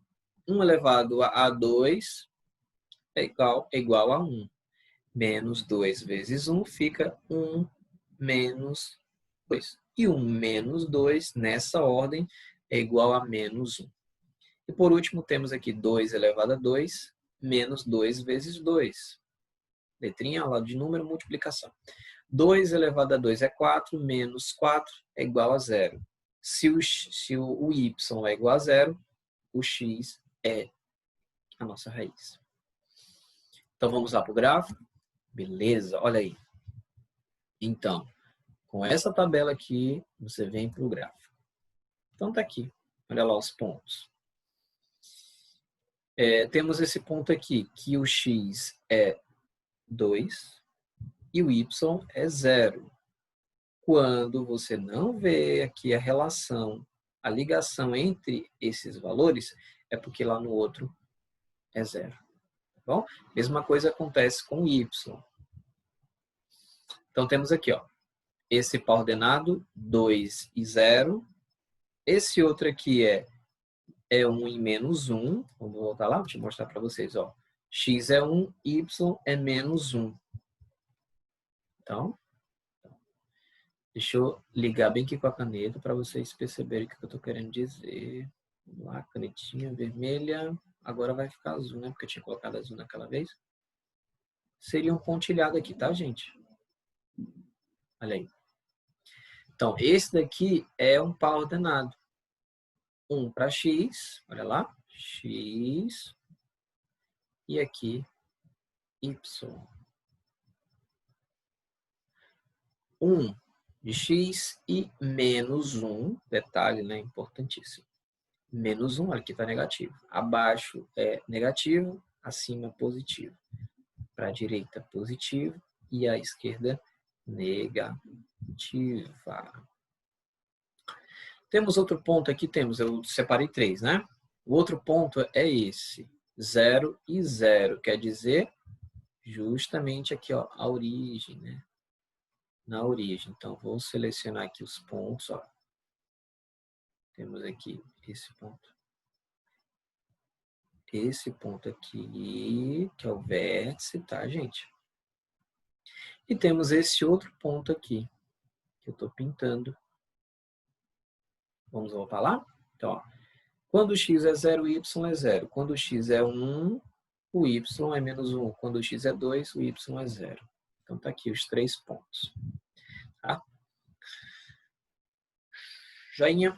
1 elevado a 2 é igual a 1. Menos 2 vezes 1 fica 1 menos 2. E 1 menos 2, nessa ordem, é igual a menos 1. E por último, temos aqui 2 elevado a 2, menos 2 vezes 2. Letrinha ao lado de número, multiplicação. 2 elevado a 2 é 4, menos 4 é igual a 0. Se o y é igual a 0, o x é a nossa raiz. Então, vamos lá para o gráfico? Beleza, olha aí. Então, com essa tabela aqui, você vem para o gráfico. Então, tá aqui. Olha lá os pontos. Temos esse ponto aqui, que o x é 2 e o y é 0. Quando você não vê aqui a relação, a ligação entre esses valores, é porque lá no outro é 0. Tá bom? Mesma coisa acontece com o y. Então, temos aqui, ó, esse par ordenado, 2 e 0. Esse outro aqui é 1 e menos 1. Vamos voltar lá, vou te mostrar para vocês. Ó. X é 1, y é menos 1. Então, deixa eu ligar bem aqui com a caneta para vocês perceberem o que eu estou querendo dizer. Vamos lá, canetinha vermelha. Agora vai ficar azul, né? Porque eu tinha colocado azul naquela vez. Seria um pontilhado aqui, tá, gente? Olha aí. Então, esse daqui é um par ordenado. 1 para x, olha lá, x, e aqui y. 1 de x e menos 1, detalhe, né, importantíssimo. Menos 1, aqui está negativo. Abaixo é negativo, acima positivo. Para a direita, positivo e à esquerda, negativa. Temos outro ponto aqui, eu separei 3, né? O outro ponto é esse, 0 e 0, quer dizer justamente aqui, ó, a origem, né? Na origem. Então, vou selecionar aqui os pontos, ó. Temos aqui esse ponto. Esse ponto aqui, que é o vértice, tá, gente? E temos esse outro ponto aqui, que eu estou pintando. Vamos voltar lá? Então, ó, quando o x é 0, o y é 0. Quando o x é 1, o y é menos 1. Quando o x é 2, o y é 0. Então, tá aqui os 3 pontos. Tá? Joinha?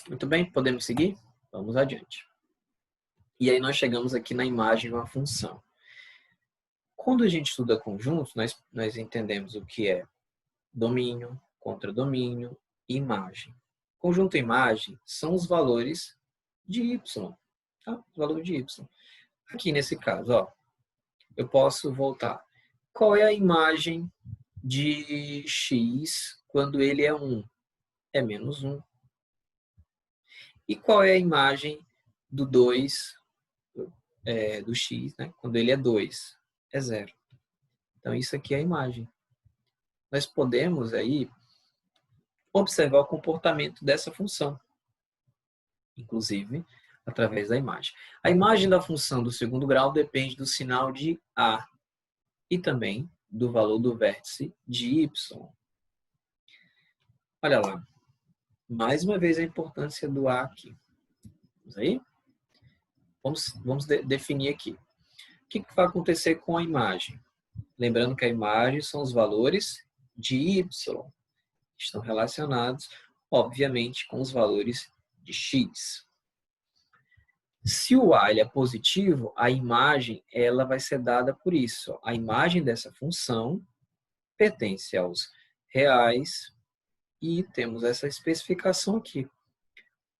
Muito bem, podemos seguir? Vamos adiante. E aí nós chegamos aqui na imagem de uma função. Quando a gente estuda conjuntos, nós entendemos o que é domínio, contradomínio e imagem. Conjunto e imagem são os valores de y. Tá? Os valores de y. Aqui nesse caso, ó, eu posso voltar. Qual é a imagem de x quando ele é 1? É menos 1. E qual é a imagem do 2, do x, né? Quando ele é 2? É 0. Então, isso aqui é a imagem. Nós podemos aí observar o comportamento dessa função, inclusive através da imagem. A imagem da função do segundo grau depende do sinal de A e também do valor do vértice de Y. Olha lá. Mais uma vez a importância do A aqui. Vamos aí? Vamos definir aqui. O que vai acontecer com a imagem? Lembrando que a imagem são os valores de Y, que estão relacionados, obviamente, com os valores de X. Se o A é positivo, a imagem ela vai ser dada por isso. A imagem dessa função pertence aos reais e temos essa especificação aqui.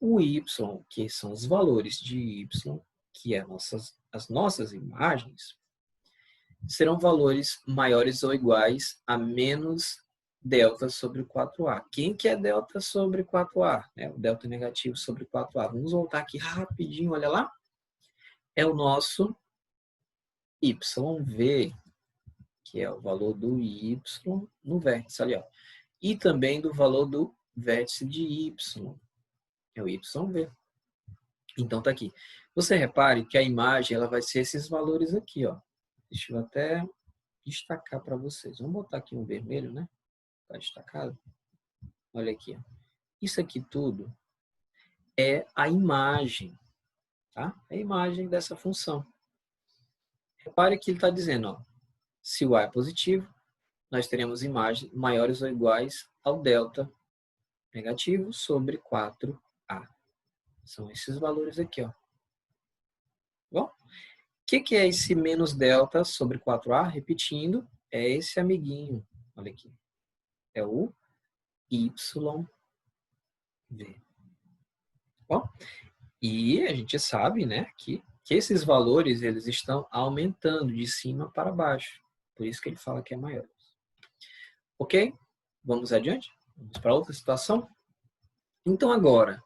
O y, que são os valores de y, que é as nossas imagens, serão valores maiores ou iguais a menos delta sobre 4A. Quem que é delta sobre 4A? O delta negativo sobre 4A. Vamos voltar aqui rapidinho, olha lá. É o nosso YV, que é o valor do Y no vértice ali, ó. E também do valor do vértice de Y. É o YV. Então, tá aqui. Você repare que a imagem ela vai ser esses valores aqui, ó. Deixa eu até destacar para vocês. Vamos botar aqui um vermelho, né? Tá destacado. Olha aqui, ó. Isso aqui tudo é a imagem, tá? É a imagem dessa função. Repare que ele está dizendo, ó, se o A é positivo, nós teremos imagens maiores ou iguais ao delta negativo sobre 4A. São esses valores aqui, ó. Bom, o que é esse menos delta sobre 4A? Repetindo, é esse amiguinho. Olha aqui. É o YV. Bom, e a gente sabe, né, que esses valores eles estão aumentando de cima para baixo. Por isso que ele fala que é maior. Ok? Vamos adiante? Vamos para outra situação? Então, agora,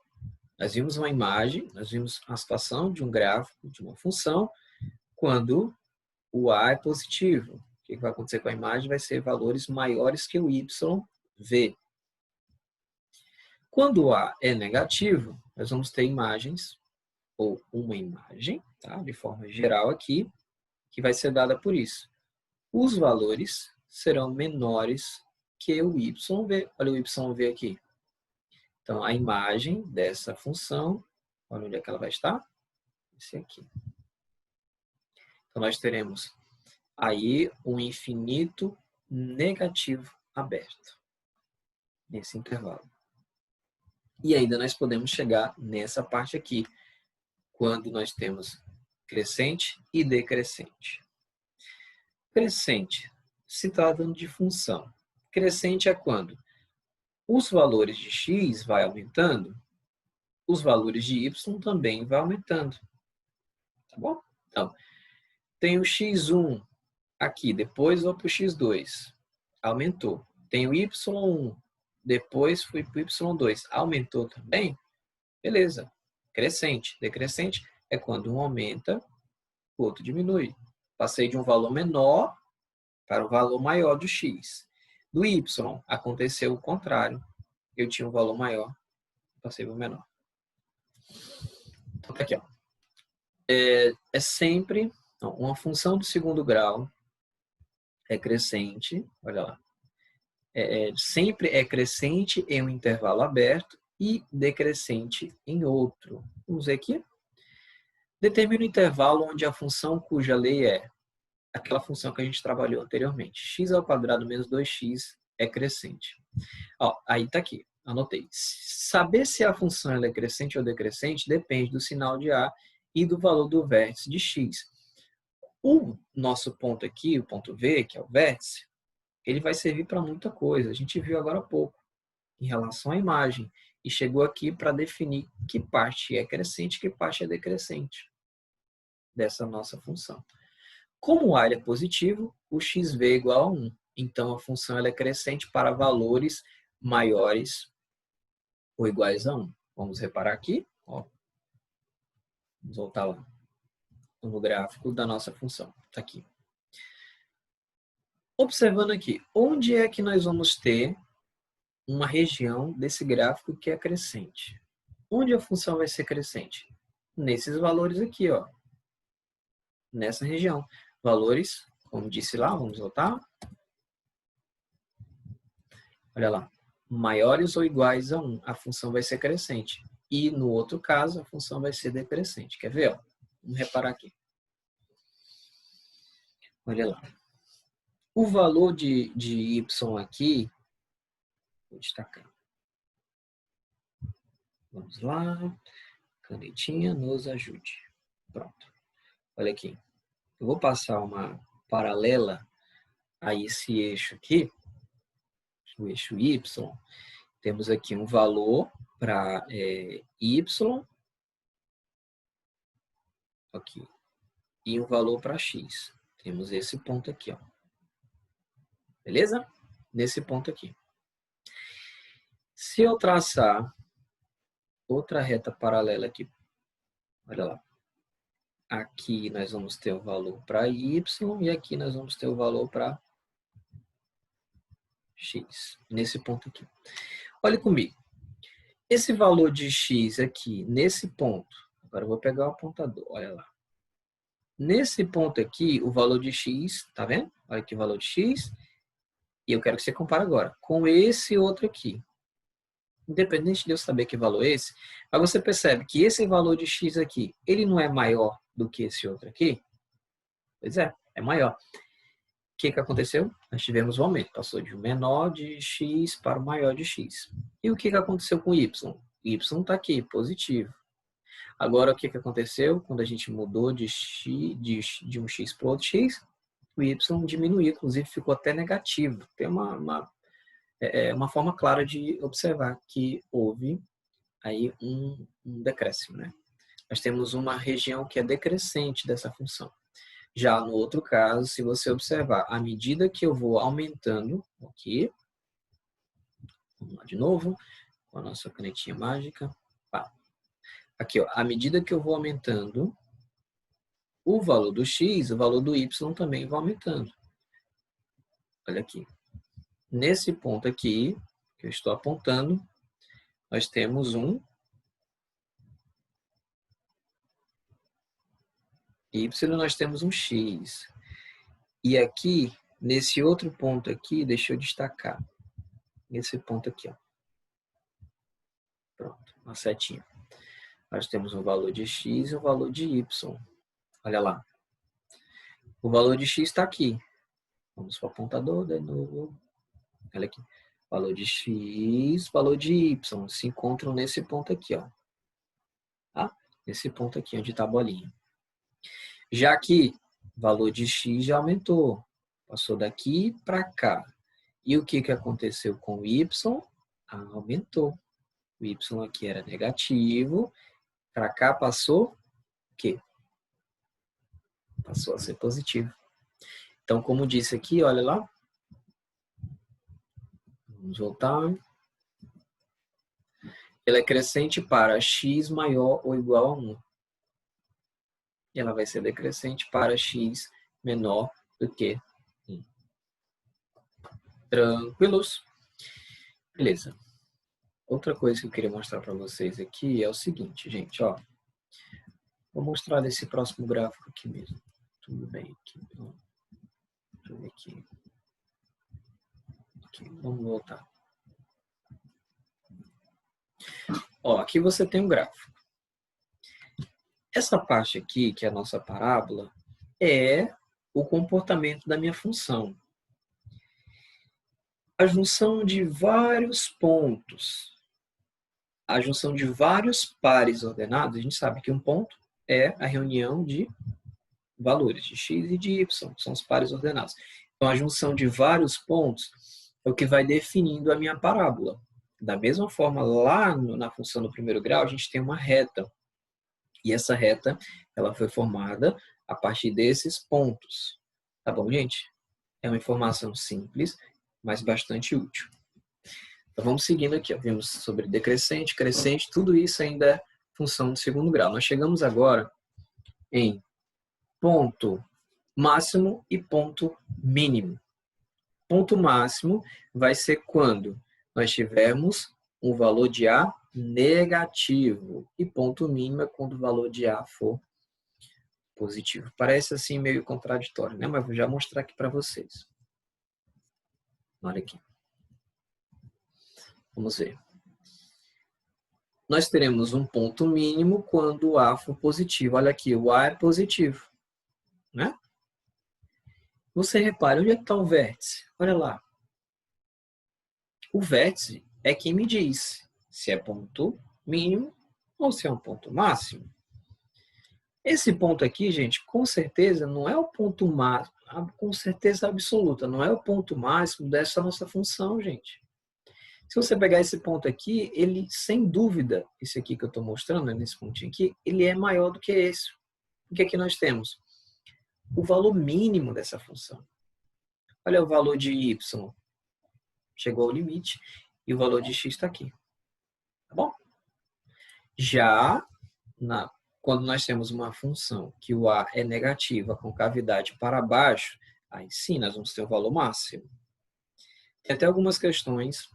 nós vimos uma imagem, nós vimos a situação de um gráfico, de uma função, quando o A é positivo. O que vai acontecer com a imagem? Vai ser valores maiores que o YV. Quando o A é negativo, nós vamos ter imagens, ou uma imagem, tá? De forma geral aqui, que vai ser dada por isso. Os valores serão menores que o YV. Olha o YV aqui. Então, a imagem dessa função, olha onde é que ela vai estar? Esse aqui. Então, nós teremos aí um infinito negativo aberto, nesse intervalo. E ainda nós podemos chegar nessa parte aqui, quando nós temos crescente e decrescente. Crescente, se tratando de função. Crescente é quando os valores de x vai aumentando, os valores de y também vai aumentando. Tá bom? Então, tem o x1 aqui, depois vou para o x2. Aumentou. Tem o y1, depois fui para o y2. Aumentou também? Beleza. Crescente. Decrescente é quando um aumenta, o outro diminui. Passei de um valor menor para um valor maior do x. Do y, aconteceu o contrário. Eu tinha um valor maior, passei para o menor. Então, tá aqui, ó. É sempre uma função do segundo grau é crescente, olha lá. Sempre é crescente em um intervalo aberto e decrescente em outro. Vamos ver aqui. Determina o intervalo onde a função cuja lei é aquela função que a gente trabalhou anteriormente. X² menos 2x é crescente. Ó, aí está aqui, anotei. Saber se a função ela é crescente ou decrescente depende do sinal de A e do valor do vértice de x. O nosso ponto aqui, o ponto V, que é o vértice, ele vai servir para muita coisa. A gente viu agora há pouco, em relação à imagem, e chegou aqui para definir que parte é crescente e que parte é decrescente dessa nossa função. Como o A é positivo, o xv é igual a 1. Então, a função ela é crescente para valores maiores ou iguais a 1. Vamos reparar aqui. Ó. Vamos voltar lá no gráfico da nossa função. Está aqui. Observando aqui, onde é que nós vamos ter uma região desse gráfico que é crescente? Onde a função vai ser crescente? Nesses valores aqui, ó. Nessa região. Valores, como disse lá, vamos voltar. Olha lá. Maiores ou iguais a 1, a função vai ser crescente. E no outro caso, a função vai ser decrescente. Quer ver? Ó? Vamos reparar aqui. Olha lá. O valor de y aqui, vou destacar. Vamos lá. Canetinha nos ajude. Pronto. Olha aqui. Eu vou passar uma paralela a esse eixo aqui, o eixo y. Temos aqui um valor para y, aqui, e um valor para x. Temos esse ponto aqui, ó. Beleza? Nesse ponto aqui. Se eu traçar outra reta paralela aqui, olha lá. Aqui nós vamos ter o valor para y e aqui nós vamos ter o valor para x. Nesse ponto aqui. Olha comigo. Esse valor de x aqui, nesse ponto, agora eu vou pegar o apontador, olha lá. Nesse ponto aqui, o valor de x, tá vendo? Olha aqui o valor de x. E eu quero que você compare agora com esse outro aqui. Independente de eu saber que valor é esse, mas você percebe que esse valor de x aqui, ele não é maior do que esse outro aqui? Pois é maior. O que aconteceu? Nós tivemos um aumento. Passou de um menor de x para o maior de x. E o que aconteceu com y? Y está aqui, positivo. Agora, o que aconteceu? Quando a gente mudou de um x para o outro x, o y diminuiu, inclusive ficou até negativo. Tem uma forma clara de observar que houve aí um decréscimo, né? Nós temos uma região que é decrescente dessa função. Já no outro caso, se você observar, à medida que eu vou aumentando aqui, vamos lá de novo, com a nossa canetinha mágica. Aqui, ó, à medida que eu vou aumentando o valor do x, o valor do y também vai aumentando. Olha aqui. Nesse ponto aqui, que eu estou apontando, nós temos um y, nós temos um x. E aqui, nesse outro ponto aqui, deixa eu destacar. Nesse ponto aqui, ó. Pronto, uma setinha. Nós temos um valor de x e um valor de y. Olha lá. O valor de x está aqui. Vamos para o apontador de novo. Olha aqui. Valor de x, valor de y se encontram nesse ponto aqui, ó. Tá? Nesse ponto aqui, onde está a bolinha. Já que o valor de x já aumentou. Passou daqui para cá. E o que aconteceu com o y? aumentou. O y aqui era negativo, para cá passou o quê? Passou a ser positivo. Então, como disse aqui, olha lá. Vamos voltar. Ela é crescente para x maior ou igual a 1. E ela vai ser decrescente para x menor do que 1. Tranquilos? Beleza. Outra coisa que eu queria mostrar para vocês aqui é o seguinte, gente, ó. Vou mostrar nesse próximo gráfico aqui mesmo. Tudo bem aqui. Deixa eu ver aqui. Vamos voltar. Ó, aqui você tem um gráfico. Essa parte aqui, que é a nossa parábola, é o comportamento da minha função. A junção de vários pontos, a junção de vários pares ordenados, a gente sabe que um ponto é a reunião de valores de x e de y, são os pares ordenados. Então, a junção de vários pontos é o que vai definindo a minha parábola. Da mesma forma, lá na função do primeiro grau, a gente tem uma reta. E essa reta, ela foi formada a partir desses pontos. Tá bom, gente? É uma informação simples, mas bastante útil. Então, vamos seguindo aqui. Ó. Vimos sobre decrescente, crescente, tudo isso ainda é função do segundo grau. Nós chegamos agora em ponto máximo e ponto mínimo. Ponto máximo vai ser quando nós tivermos um valor de A negativo. E ponto mínimo é quando o valor de A for positivo. Parece assim meio contraditório, né? Mas vou já mostrar aqui para vocês. Olha aqui. Vamos ver. Nós teremos um ponto mínimo quando o A for positivo. Olha aqui, o A é positivo, né? Você repare, onde é que está o vértice? Olha lá. O vértice é quem me diz se é ponto mínimo ou se é um ponto máximo. Esse ponto aqui, gente, com certeza não é o ponto máximo, com certeza absoluta, não é o ponto máximo dessa nossa função, gente. Se você pegar esse ponto aqui, ele, sem dúvida, esse aqui que eu estou mostrando, nesse pontinho aqui, ele é maior do que esse. O que aqui nós temos? O valor mínimo dessa função. Olha o valor de y. Chegou ao limite e o valor de x está aqui. Tá bom? Já quando nós temos uma função que o A é negativa com cavidade para baixo, aí sim nós vamos ter o valor máximo. Tem até algumas questões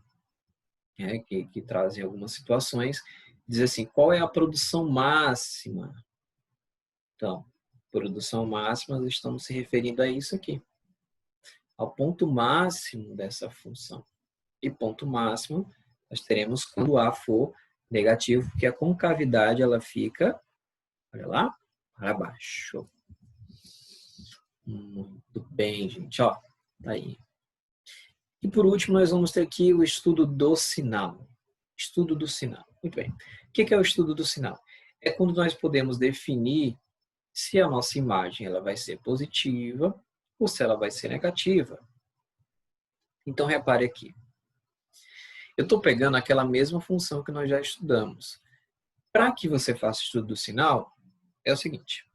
que trazem algumas situações, diz assim, qual é a produção máxima? Então, produção máxima, nós estamos se referindo a isso aqui, ao ponto máximo dessa função. E ponto máximo nós teremos quando A for negativo, porque a concavidade ela fica, olha lá, para baixo. Muito bem, gente, ó, tá aí. E por último, nós vamos ter aqui o estudo do sinal. Estudo do sinal. Muito bem. O que é o estudo do sinal? É quando nós podemos definir se a nossa imagem ela vai ser positiva ou se ela vai ser negativa. Então, repare aqui. Eu estou pegando aquela mesma função que nós já estudamos. Para que você faça o estudo do sinal, é o seguinte.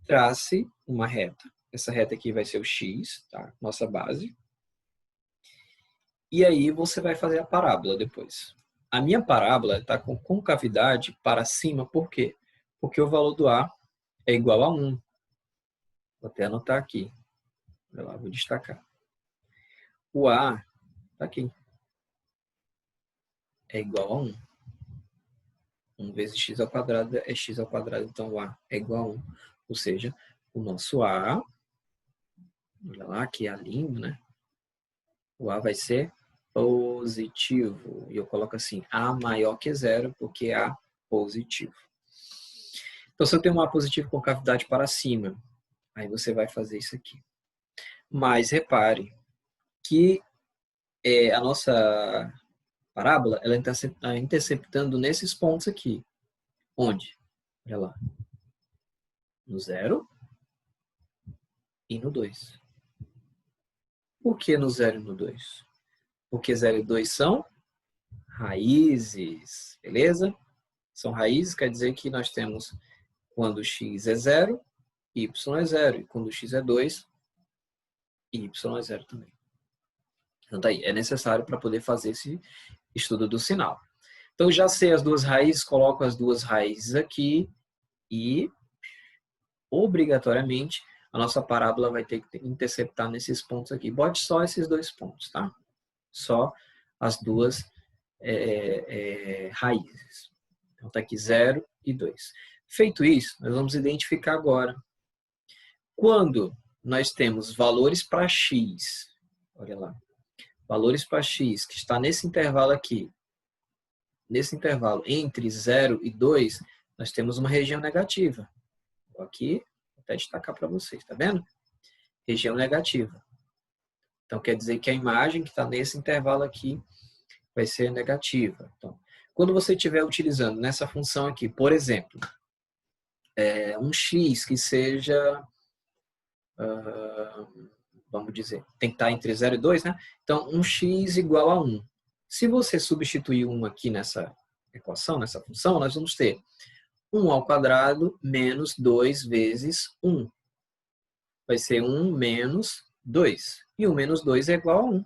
Trace uma reta. Essa reta aqui vai ser o x, tá? Nossa base. E aí você vai fazer a parábola depois. A minha parábola está com concavidade para cima, por quê? Porque o valor do A é igual a 1. Vou até anotar aqui. Olha lá, vou destacar. O A está aqui. É igual a 1. 1 vezes x ao quadrado é x ao quadrado, então o A é igual a 1. Ou seja, o nosso A, olha lá, aqui é a linha, né? O A vai ser positivo. E eu coloco assim, A maior que 0, porque A positivo. Então, se eu tenho um A positivo com cavidade para cima, aí você vai fazer isso aqui. Mas repare que a nossa parábola ela está interceptando nesses pontos aqui. Onde? Olha lá. No 0 e no 2. Por que no 0 e no 2? Porque 0 e 2 são raízes, beleza? São raízes, quer dizer que nós temos quando x é 0, y é 0. E quando x é 2, y é 0 também. Então, tá aí. É necessário para poder fazer esse estudo do sinal. Então, já sei as duas raízes, coloco as duas raízes aqui e, obrigatoriamente, a nossa parábola vai ter que interceptar nesses pontos aqui. Bote só esses dois pontos, tá? Só as duas raízes. Então, tá aqui 0 e 2. Feito isso, nós vamos identificar agora. Quando nós temos valores para x, olha lá, valores para x, que está nesse intervalo aqui, nesse intervalo entre 0 e 2, nós temos uma região negativa. Vou aqui, vou até destacar para vocês, tá vendo? Região negativa. Então, quer dizer que a imagem que está nesse intervalo aqui vai ser negativa. Então, quando você estiver utilizando nessa função aqui, por exemplo, um x que seja, vamos dizer, tem que estar entre 0 e 2, né? Então, um x igual a 1. Se você substituir 1 aqui nessa equação, nessa função, nós vamos ter 1 ao quadrado menos 2 vezes 1. Vai ser 1 menos 2. E 1 menos 2 é igual a 1.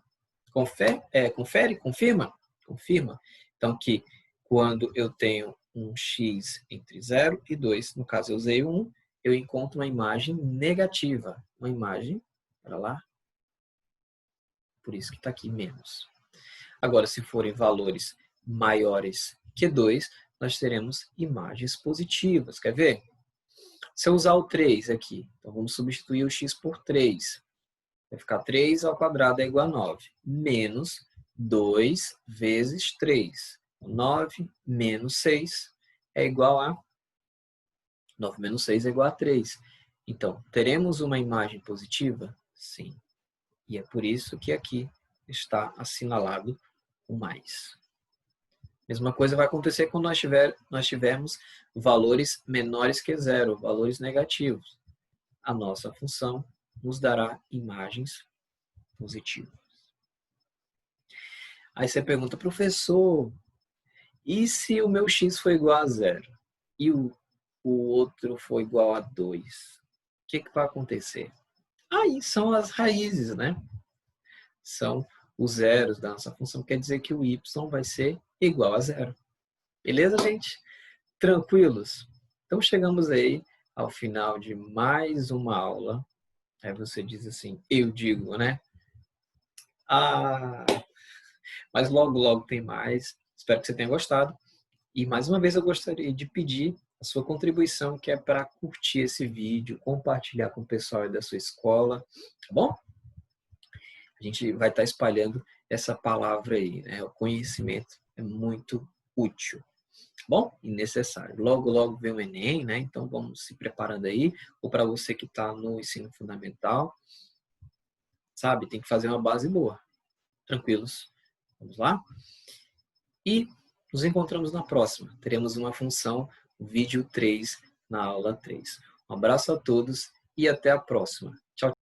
Confere? Confirma? Confirma. Então, que quando eu tenho um x entre 0 e 2, no caso eu usei 1, eu encontro uma imagem negativa. Uma imagem, olha lá, por isso que está aqui menos. Agora, se forem valores maiores que 2, nós teremos imagens positivas. Quer ver? Se eu usar o 3 aqui, então vamos substituir o x por 3. Vai ficar 3 ao quadrado é igual a 9. Menos 2 vezes 3. 9 menos 6 é igual a... 9 menos 6 é igual a 3. Então, teremos uma imagem positiva? Sim. E é por isso que aqui está assinalado o mais. Mesma coisa vai acontecer quando nós tivermos valores menores que 0, valores negativos. A nossa função nos dará imagens positivas. Aí você pergunta, professor, e se o meu x for igual a 0 e o outro for igual a 2? O que vai acontecer? Aí são as raízes, né? São os zeros da nossa função, quer dizer que o y vai ser igual a 0. Beleza, gente? Tranquilos? Então chegamos aí ao final de mais uma aula. Aí você diz assim, eu digo, né? Mas logo, logo tem mais. Espero que você tenha gostado. E mais uma vez eu gostaria de pedir a sua contribuição, que é para curtir esse vídeo, compartilhar com o pessoal da sua escola, tá bom? A gente vai estar espalhando essa palavra aí, né? O conhecimento é muito útil, tá bom? E necessário. Logo, logo vem o Enem, né? Então vamos se preparando aí. Ou para você que está no ensino fundamental, sabe? Tem que fazer uma base boa. Tranquilos? Vamos lá? E nos encontramos na próxima. Teremos uma função, o vídeo 3, na aula 3. Um abraço a todos e até a próxima. Tchau.